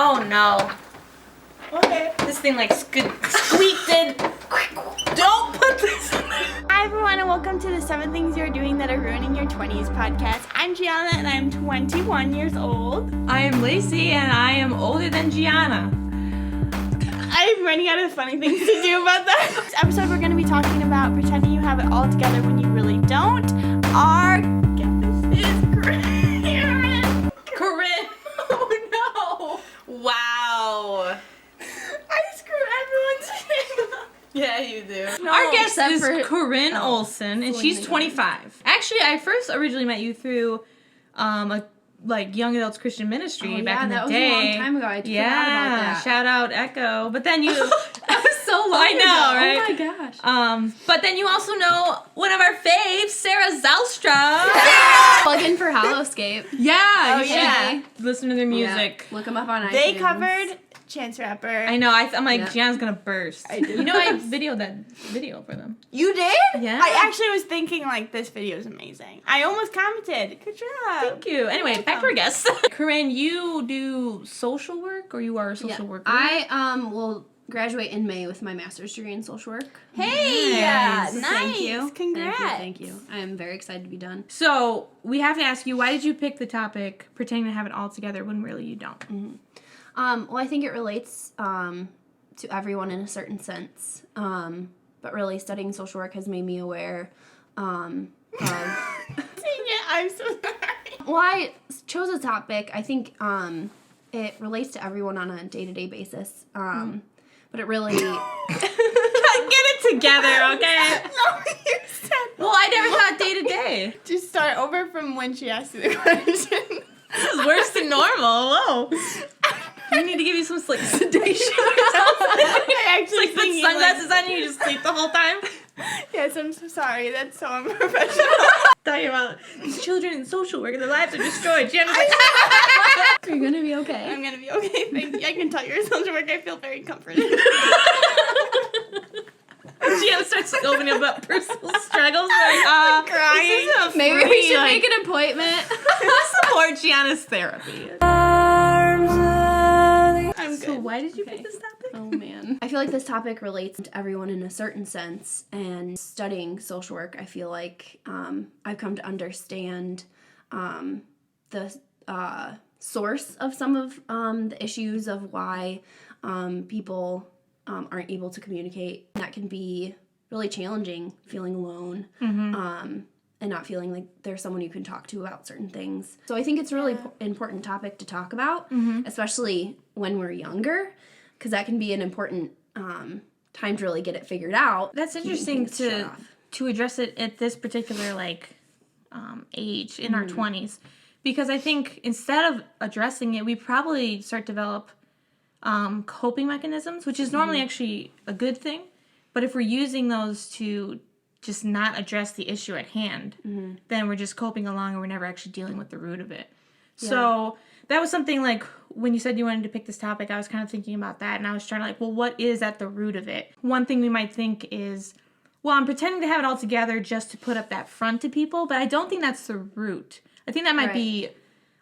Oh no. Okay. This thing like squeaked in. Don't put this in there. Hi everyone and welcome to the 7 Things You're Doing That Are Ruining Your 20s podcast. I'm Gianna and I'm 21 years old. I am Lacey and I am older than Gianna. I'm running out of funny things to do about that. This episode we're going to be talking about pretending you have it all together when you really don't. Our guest is Corinne. Corinne. Oh no. Wow. I screw everyone's name up. Yeah, you do. No, Our guest except is for- Corinne Olson, and she's 25. Actually, I first originally met you through a young adults Christian ministry back in the day. that was a long time ago. I forgot about that. Shout out Echo. But then you That was so long I know, ago. right? Oh my gosh. But then you also know one of our faves, Sarah Zalstra. Plug in for Hollowscape. Yeah, you yeah. should listen to their music. Yeah. Look them up on iTunes. They covered Chance the Rapper. I know. I'm like, Yeah. Gianna's gonna burst. I did. You know, I videoed that video for them. You did? Yeah. I actually was thinking, this video is amazing. I almost commented. Good job. Thank you. Anyway, back to our guest. Corinne, you do social work, or you are a social worker? I will graduate in May with my master's degree in social work. Hey, Nice. nice. Thank you. Congrats. Thank you. I am very excited to be done. So, we have to ask you, why did you pick the topic, pretending to have it all together when really you don't? Well, I think it relates to everyone in a certain sense. But really, studying social work has made me aware of... Dang it, I'm so sorry. Well, I chose a topic. I think it relates to everyone on a day-to-day basis. But it really... Get it together, okay? No, you said. Well, I never thought day to day. Just start over from when she asked you the question. This is worse than normal. Whoa. We need to give you some sedation or something. I actually Put sunglasses on you, you just sleep the whole time. Yes, I'm so sorry. That's so unprofessional. Talking about these children in social work and their lives are destroyed. Gianna's like, You're going to be okay. I'm gonna be okay. Thank you. I can tell you're a social worker. I feel very comforted. Gianna starts opening up personal struggles. Like, crying. This is a Maybe free, we should make an appointment. support Gianna's therapy. I'm So good. why did you pick this topic? Oh, man. I feel like this topic relates to everyone in a certain sense. And studying social work, I feel like I've come to understand the source of some of the issues of why people aren't able to communicate. That can be really challenging, feeling alone, and not feeling like there's someone you can talk to about certain things. So I think it's a really important topic to talk about, especially when we're younger, because that can be an important time to really get it figured out. That's keeping interesting things shut off. to address it at this particular age in our 20s, because I think instead of addressing it, we probably start to develop coping mechanisms, which is normally actually a good thing. But if we're using those to just not address the issue at hand, then we're just coping along and we're never actually dealing with the root of it. So that was something like when you said you wanted to pick this topic, I was kind of thinking about that, and I was trying to well, what is at the root of it? One thing we might think is, well, I'm pretending to have it all together just to put up that front to people, but I don't think that's the root. I think that might be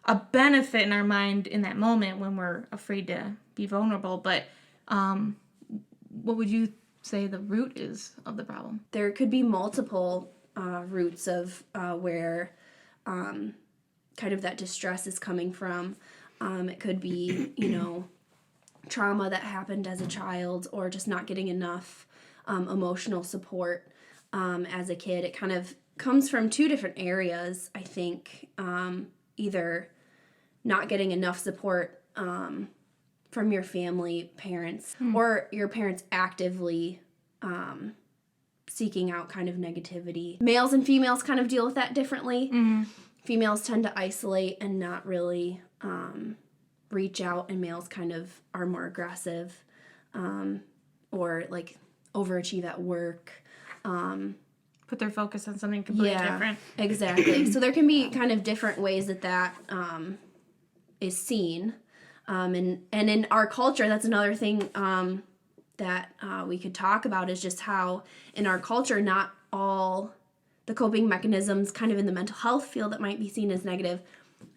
a benefit in our mind in that moment when we're afraid to be vulnerable, but what would you say the root is of the problem? There could be multiple roots of where kind of that distress is coming from. It could be, trauma that happened as a child, or just not getting enough emotional support as a kid. It kind of comes from two different areas, I think. Either not getting enough support from your family, parents, or your parents actively seeking out kind of negativity. Males and females kind of deal with that differently. Females tend to isolate and not really reach out, and males kind of are more aggressive or overachieve at work. Put their focus on something completely different. Exactly. So there can be kind of different ways that is seen. And in our culture, that's another thing that we could talk about, is just how in our culture, not all the coping mechanisms kind of in the mental health field that might be seen as negative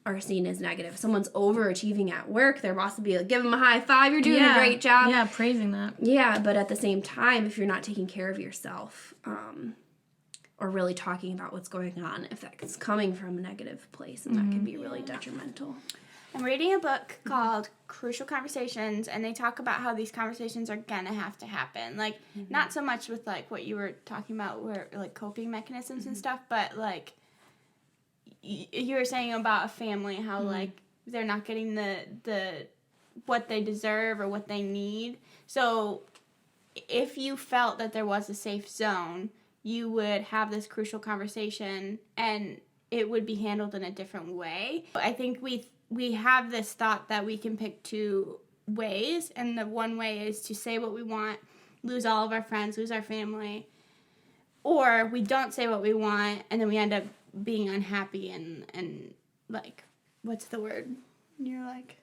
are seen as negative. If someone's overachieving at work, their boss would be like, give them a high five, you're doing a great job. Yeah, praising that. Yeah, but at the same time, if you're not taking care of yourself, or really talking about what's going on, if that's coming from a negative place, and that can be really detrimental. I'm reading a book called Crucial Conversations, and they talk about how these conversations are gonna have to happen. Like, not so much with, like, what you were talking about, where, like, coping mechanisms and stuff, but, like, you were saying about a family, how, like, they're not getting the what they deserve or what they need. So, if you felt that there was a safe zone, you would have this crucial conversation, and it would be handled in a different way. I think we have this thought that we can pick two ways, and the one way is to say what we want, lose all of our friends, lose our family, or we don't say what we want, and then we end up being unhappy and like, what's the word? You're like,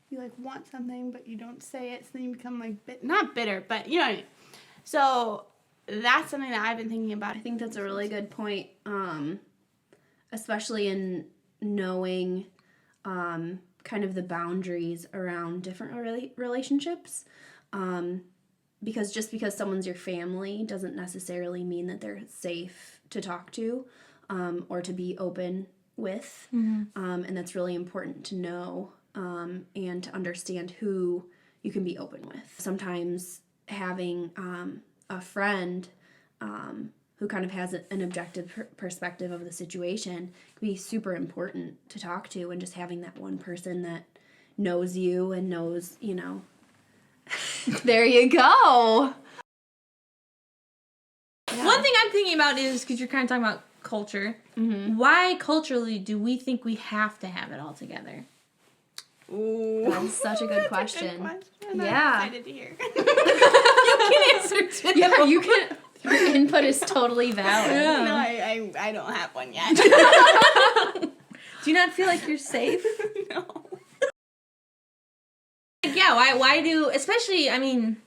you like want something, but you don't say it, so then you become like, not bitter, but you know what I mean. So that's something that I've been thinking about. I think that's a really good point, especially in knowing kind of the boundaries around different relationships, because just because someone's your family doesn't necessarily mean that they're safe to talk to, or to be open with, and that's really important to know, and to understand who you can be open with. Sometimes having a friend who kind of has an objective perspective of the situation can be super important to talk to, and just having that one person that knows you and knows, you know, there you go. Yeah. One thing I'm thinking about is, because you're kind of talking about culture, why culturally do we think we have to have it all together? Ooh. That's such a good question. I'm excited to hear. You can answer too. Yeah, you can. Your input is totally valid. Yeah. No, I don't have one yet. Do you not feel like you're safe? No. Yeah, why do, especially, I mean,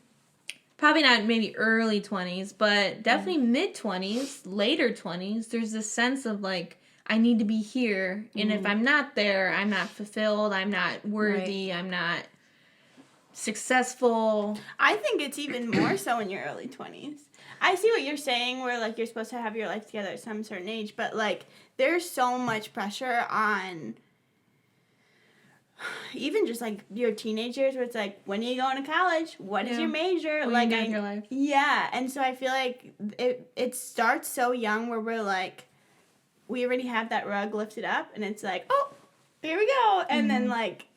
probably not maybe early 20s, but definitely mid-20s, later 20s, there's this sense of, like, I need to be here, and if I'm not there, I'm not fulfilled, I'm not worthy, I'm not successful. I think it's even more so in your early 20s. I see what you're saying, where, like, you're supposed to have your life together at some certain age, but, like, there's so much pressure on even just, like, your teenage years, where it's like, when are you going to college? What is your major? What like, are you doing in your life? Yeah, and so I feel like it starts so young, where we're like, we already have that rug lifted up, and it's like, oh, here we go, and then, like,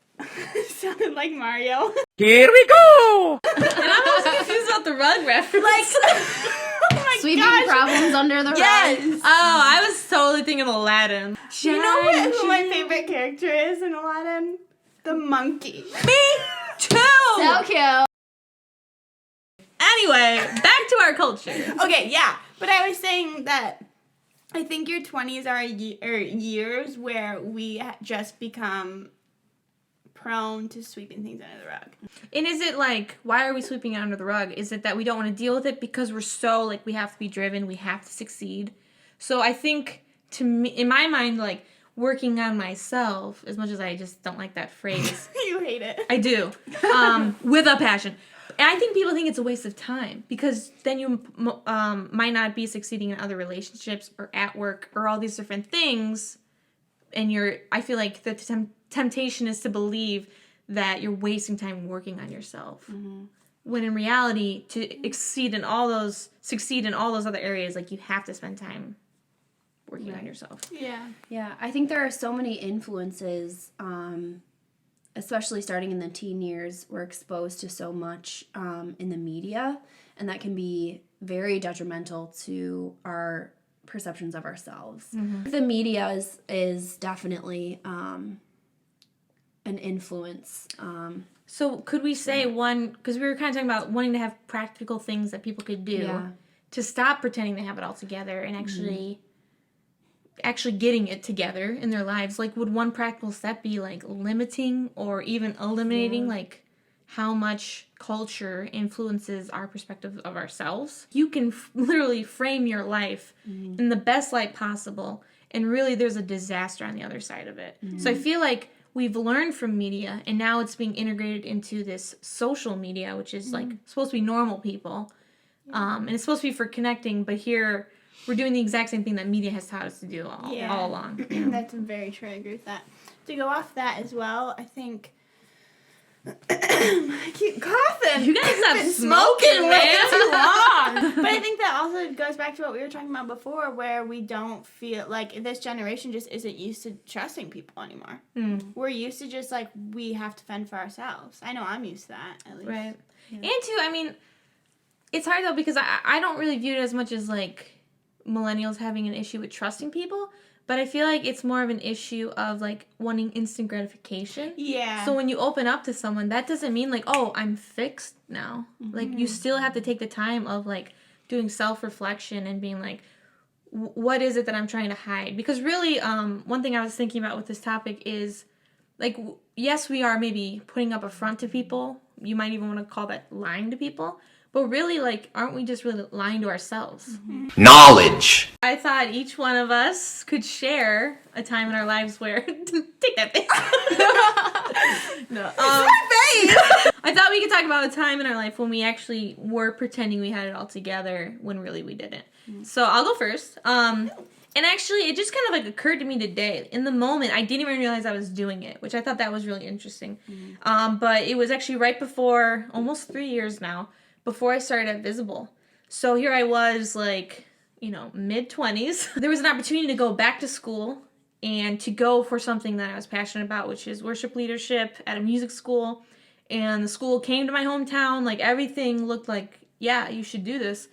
sounded like Mario. Here we go! And I'm also confused about the rug reference. Like, oh my Sweeping gosh. problems under the rug. Yes. Oh, I was totally thinking Aladdin. You know who my favorite character is in Aladdin? The monkey. Me too! So cute. Anyway, back to our culture. Okay, yeah. But I was saying that I think your 20s are years where we just become prone to sweeping things under the rug. And is it like, why are we sweeping it under the rug? Is it that we don't want to deal with it because we're so, like, we have to be driven, we have to succeed? So I think, to me, in my mind, like, working on myself, as much as I just don't like that phrase. You hate it. I do. With a passion. And I think people think it's a waste of time, because then you might not be succeeding in other relationships or at work or all these different things. And I feel like the temptation is to believe that you're wasting time working on yourself. When in reality, to succeed in all those other areas, like, you have to spend time working on yourself. Yeah. Yeah, I think there are so many influences, especially starting in the teen years. We're exposed to so much in the media, and that can be very detrimental to our perceptions of ourselves. The media is definitely an influence. So could we say because we were kind of talking about wanting to have practical things that people could do to stop pretending they have it all together and actually getting it together in their lives. Like, would one practical step be, like, limiting or even eliminating, like, how much culture influences our perspective of ourselves? You can literally frame your life in the best light possible and really there's a disaster on the other side of it. So I feel like we've learned from media, and now it's being integrated into this social media, which is like supposed to be normal people, and it's supposed to be for connecting, but here we're doing the exact same thing that media has taught us to do all along. You know? That's very true. I agree with that. To go off that as well, I think I keep coughing. You guys have been smoking, way man. too long. But I think that also goes back to what we were talking about before, where we don't feel like this generation just isn't used to trusting people anymore. We're used to just like we have to fend for ourselves. I know I'm used to that at least. Right. Yeah. And too, I mean, it's hard though because I don't really view it as much as like millennials having an issue with trusting people, but I feel like it's more of an issue of like wanting instant gratification. Yeah. So when you open up to someone, that doesn't mean like, oh, I'm fixed now. Like you still have to take the time of like doing self-reflection and being like, what is it that I'm trying to hide? Because really, one thing I was thinking about with this topic is like, yes, we are maybe putting up a front to people. You might even want to call that lying to people. But really, like, aren't we just really lying to ourselves? Knowledge. I thought each one of us could share a time in our lives where... Take that face. No. I thought we could talk about a time in our life when we actually were pretending we had it all together when really we didn't. So I'll go first. And actually, it just kind of like occurred to me today. In the moment, I didn't even realize I was doing it, which I thought that was really interesting. But it was actually right before, almost 3 years now, before I started at Visible. So here I was, like, you know, mid-20s. There was an opportunity to go back to school and to go for something that I was passionate about, which is worship leadership at a music school. And the school came to my hometown. Like, everything looked like, yeah, you should do this.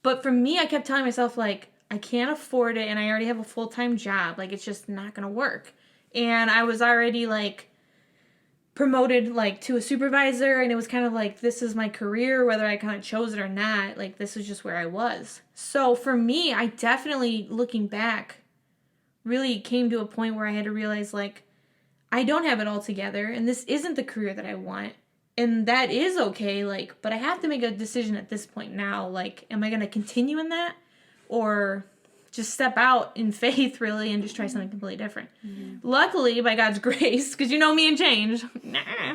But for me, I kept telling myself, like, I can't afford it, and I already have a full-time job. Like, it's just not going to work. And I was already, like, promoted like to a supervisor, and it was kind of like, this is my career, whether I kind of chose it or not. Like, this is just where I was. So for me, I definitely, looking back, really came to a point where I had to realize, like, I don't have it all together, and this isn't the career that I want, and that is okay. Like, but I have to make a decision at this point now. Like, am I going to continue in that, or just step out in faith, really, and just try something completely different? Luckily, by God's grace, because you know me and change,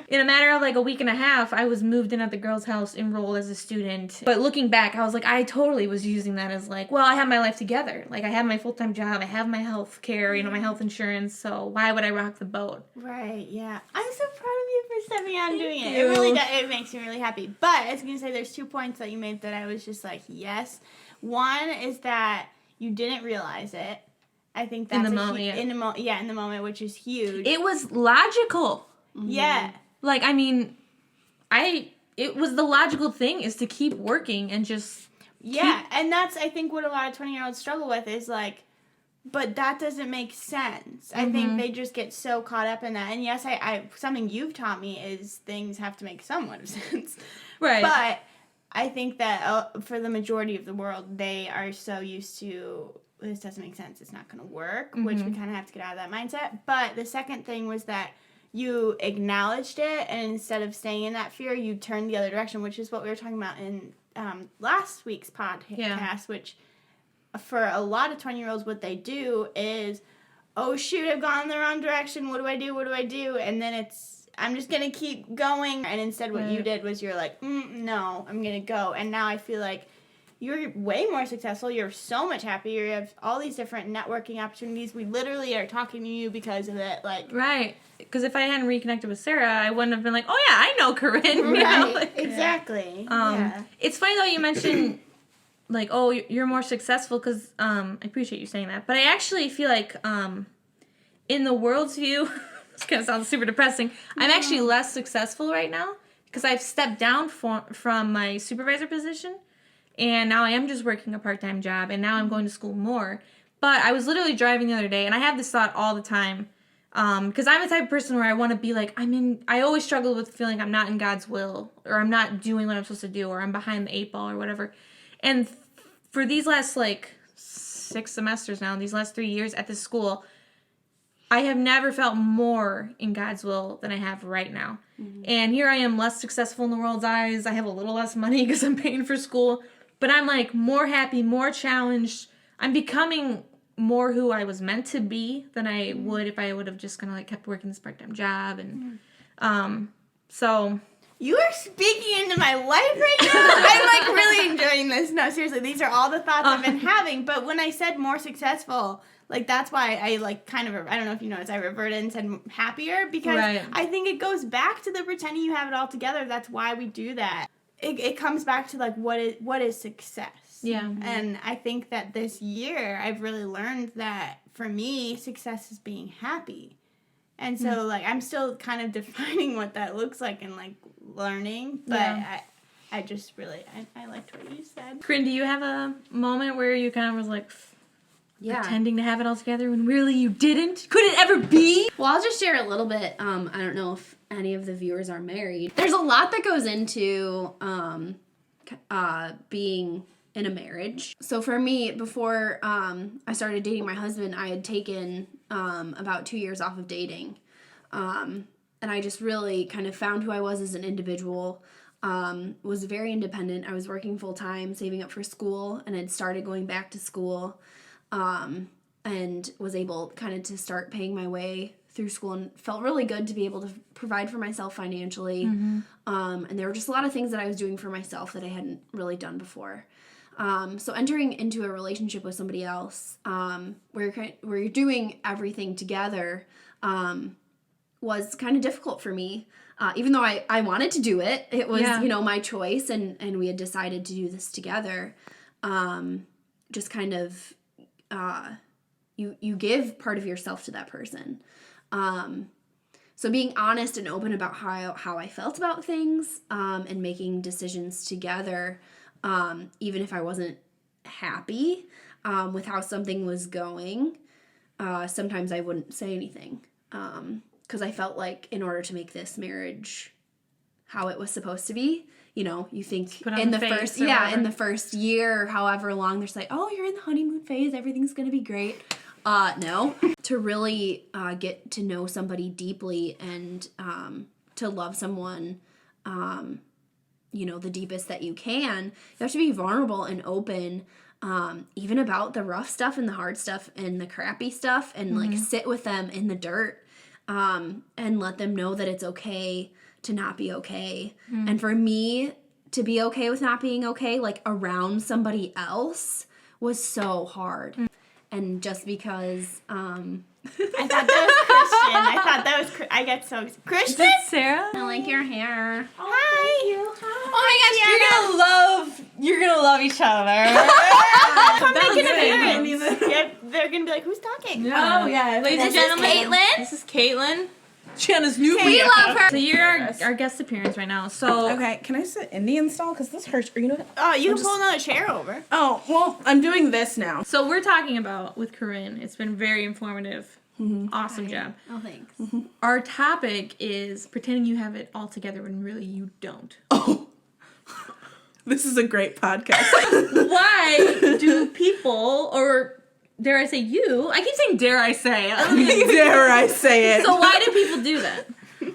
in a matter of like a week and a half, I was moved in at the girls' house, enrolled as a student. But looking back, I was like, I totally was using that as like, well, I have my life together. Like, I have my full-time job, I have my health care, you know, my health insurance, so why would I rock the boat? Right, yeah. I'm so proud of you for stepping out and doing it. It really does. It makes me really happy. But I was going to say, there's 2 points that you made that I was just like, yes. One is that you didn't realize it. I think that's in the moment, in the moment, which is huge. It was logical. Yeah. Like, I mean, it was the logical thing is to keep working and just and that's, I think, what a lot of 20-year-olds struggle with is like, but that doesn't make sense. I think they just get so caught up in that. And yes, I something you've taught me is things have to make somewhat of sense. Right. But I think that for the majority of the world, they are so used to, this doesn't make sense, it's not going to work, which we kind of have to get out of that mindset. But the second thing was that you acknowledged it, and instead of staying in that fear, you turned the other direction, which is what we were talking about in last week's podcast, which for a lot of 20-year-olds, what they do is, oh, shoot, I've gone in the wrong direction, what do I do? And then it's, I'm just going to keep going. And instead what you did was you're like, no, I'm going to go. And now I feel like you're way more successful. You're so much happier. You have all these different networking opportunities. We literally are talking to you because of it. Like, right. Because if I hadn't reconnected with Sarah, I wouldn't have been like, oh, yeah, I know Corinne. Right. You know? Like, exactly. It's funny, though, you mentioned, like, oh, you're more successful because I appreciate you saying that. But I actually feel like in the world's view... It's going to sound super depressing. I'm actually less successful right now because I've stepped down from my supervisor position, and now I am just working a part-time job, and now I'm going to school more. But I was literally driving the other day, and I have this thought all the time because I'm the type of person where I want to be like, I always struggle with feeling I'm not in God's will, or I'm not doing what I'm supposed to do, or I'm behind the 8 ball or whatever. And for these last, like, 6 semesters now, these last 3 years at this school, I have never felt more in God's will than I have right now. And here I am, less successful in the world's eyes. I have a little less money because I'm paying for school. But I'm, like, more happy, more challenged. I'm becoming more who I was meant to be than I would if I would have just kind of like kept working this part-time job. And so You are speaking into my life right now. I'm like really enjoying this. No, seriously, these are all the thoughts I've been having. But when I said more successful, like that's why I like kind of, I don't know if you noticed, I reverted and said happier because I think it goes back to the pretending you have it all together. That's why we do that. It comes back to like what is success. Yeah. And I think that this year I've really learned that for me, success is being happy. And so, like, I'm still kind of defining what that looks like and, like, learning. But I just really, I liked what you said. Corinne, do you have a moment where you kind of was like pretending to have it all together when really you didn't? Could it ever be? Well, I'll just share a little bit. I don't know if any of the viewers are married. There's a lot that goes into being in a marriage. So for me, before I started dating my husband, I had taken about 2 years off of dating. And I just really kind of found who I was as an individual. Was very independent. I was working full time, saving up for school, and had started going back to school. And was able kind of to start paying my way through school, and felt really good to be able to provide for myself financially. And there were just a lot of things that I was doing for myself that I hadn't really done before. So entering into a relationship with somebody else, where you're doing everything together, was kind of difficult for me. Even though I wanted to do it, it was, my choice, and we had decided to do this together. Just kind of, you give part of yourself to that person. So being honest and open about how I felt about things, and making decisions together, even if I wasn't happy with how something was going, sometimes I wouldn't say anything, because I felt like in order to make this marriage how it was supposed to be, you think in the first year, however long, there's like, oh, you're in the honeymoon phase, everything's gonna be great. No. To really get to know somebody deeply and to love someone, the deepest that you can, you have to be vulnerable and open, even about the rough stuff and the hard stuff and the crappy stuff, and like sit with them in the dirt, and let them know that it's okay to not be okay. And for me to be okay with not being okay, like around somebody else, was so hard. And just because, I thought that was Christian. I get so excited. Christian? Sarah? I like your hair. Hi. Thank you. Oh my gosh, you're gonna love each other. Come make an appearance. Yeah, they're gonna be like, who's talking? Yeah. Oh, yeah. Ladies and gentlemen, this is Caitlin. Jenna's new. We love her. So you're our guest appearance right now. So Okay, can I sit Indian style? Because this hurts. Or you know what? Oh, you can pull another chair over. Oh, well, I'm doing this now. So we're talking about with Corinne. It's been very informative. Awesome job. Oh, thanks. Our topic is pretending you have it all together when really you don't. Oh, this is a great podcast. Why do people, or dare I say you? I keep saying dare I say. Dare I say it? So why do people do that?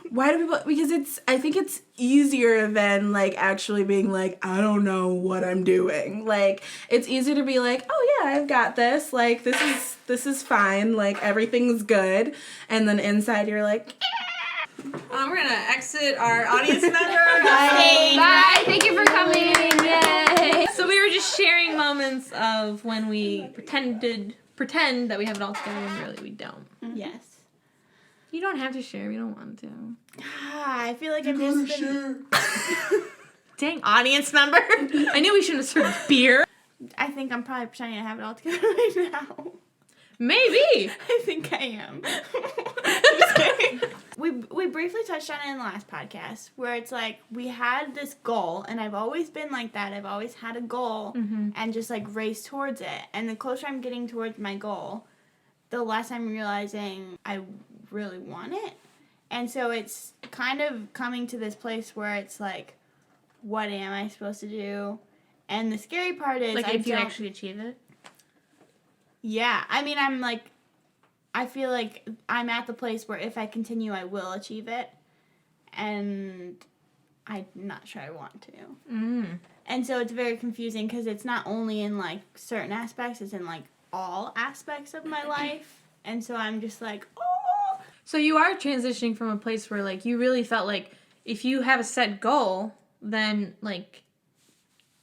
Why do people? Because I think it's easier than like actually being like, I don't know what I'm doing. Like, it's easier to be like, oh yeah, I've got this. Like, this is fine. Like, everything's good. And then inside you're like, We're gonna exit our audience member. Bye. Thank you for coming. Yay. So we were just sharing moments of when we pretend that we have it all together when really we don't. Yes. You don't have to share if you don't want to. I feel like I'm just been... Dang, audience member. I knew we shouldn't have served beer. I think I'm probably pretending to have it all together right now. Maybe. I think I am. Just kidding. We briefly touched on it in the last podcast, where it's like we had this goal, and I've always been like that. I've always had a goal and just like race towards it. And the closer I'm getting towards my goal, the less I'm realizing I really want it. And so it's kind of coming to this place where it's like, what am I supposed to do? And the scary part is, like, if you actually achieve it. Yeah, I mean, I feel like I'm at the place where if I continue, I will achieve it, and I'm not sure I want to. And so it's very confusing because it's not only in, like, certain aspects, it's in, like, all aspects of my life. And so I'm just like, oh. So you are transitioning from a place where, like, you really felt like if you have a set goal, then, like,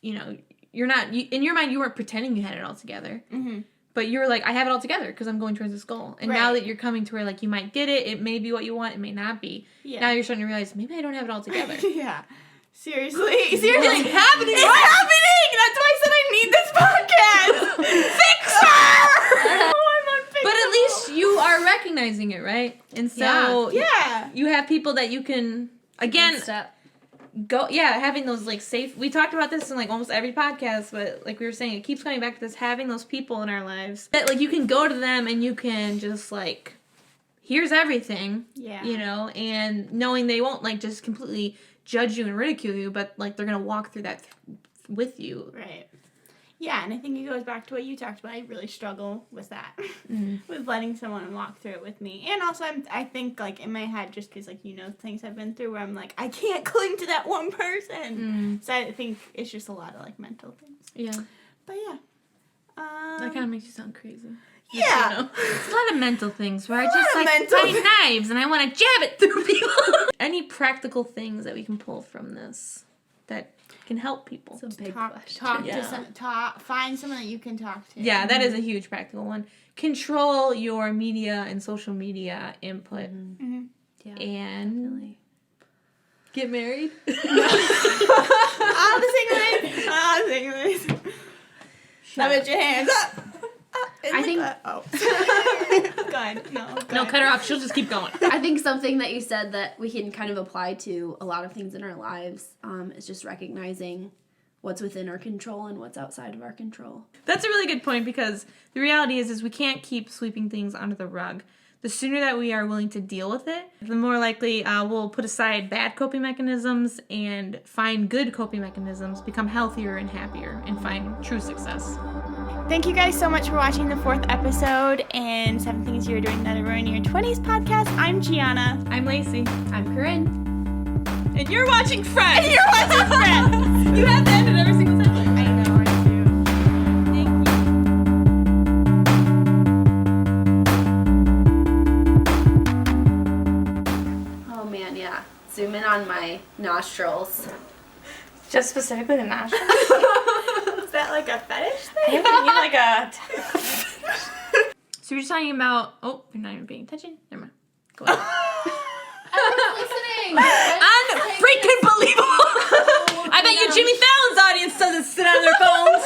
you know, you're not, in your mind, you weren't pretending you had it all together. Mm-hmm. But you were like, I have it all together because I'm going towards this goal. And now Right. that you're coming to where, like, you might get it, it may be what you want, it may not be. Yeah. Now you're starting to realize, maybe I don't have it all together. Yeah. Seriously. It's happening. It's happening! That's why I said I need this podcast! Fix her! Oh, I'm unfixable. But at least you are recognizing it, right? And so Yeah. you have people that you can, again, Step. go, having those, like, safe, we talked about this in, like, almost every podcast, but, like we were saying, it keeps coming back to this, having those people in our lives that, like, you can go to them and you can just, like, here's everything, Yeah. you know, and knowing they won't, like, just completely judge you and ridicule you, but, like, they're gonna walk through that with you. Right. Yeah, and I think it goes back to what you talked about. I really struggle with that, with letting someone walk through it with me. And also, I think, like, in my head, just because, like, you know, things I've been through where I'm like, I can't cling to that one person. So I think it's just a lot of, like, mental things. Yeah. But, yeah. That kind of makes you sound crazy. Yeah. You know? It's a lot of mental things where I lot just, of like, mental find knives and I want to jab it through people. Any practical things that we can pull from this that can help people? It's a big Talk question. to find someone that you can talk to. Yeah, that is a huge practical one. Control your media and social media input. Mm-hmm. Yeah, And definitely. get married. The singlers. Now put your hands up. I think- Oh. Go ahead. No, No, cut her off. She'll just keep going. I think something that you said that we can kind of apply to a lot of things in our lives is just recognizing what's within our control and what's outside of our control. That's a really good point because the reality is we can't keep sweeping things under the rug. The sooner that we are willing to deal with it, the more likely we'll put aside bad coping mechanisms and find good coping mechanisms, become healthier and happier, and find true success. Thank you guys so much for watching the 4th episode and 7 Things You're Doing That Are Ruining Your 20s podcast. I'm Gianna. I'm Lacey. I'm Corinne. And you're watching Friends! You're watching Friends! You have to end it every single time. I know, I do. Thank you. Oh man, yeah. Zoom in on my nostrils. Just specifically the nostrils? Is that like a fetish thing? So you're just talking about... Oh, you're not even paying attention? Never mind. Go ahead. Listening. Unfreaking believable! I bet you Jimmy Fallon's audience doesn't sit on their phones.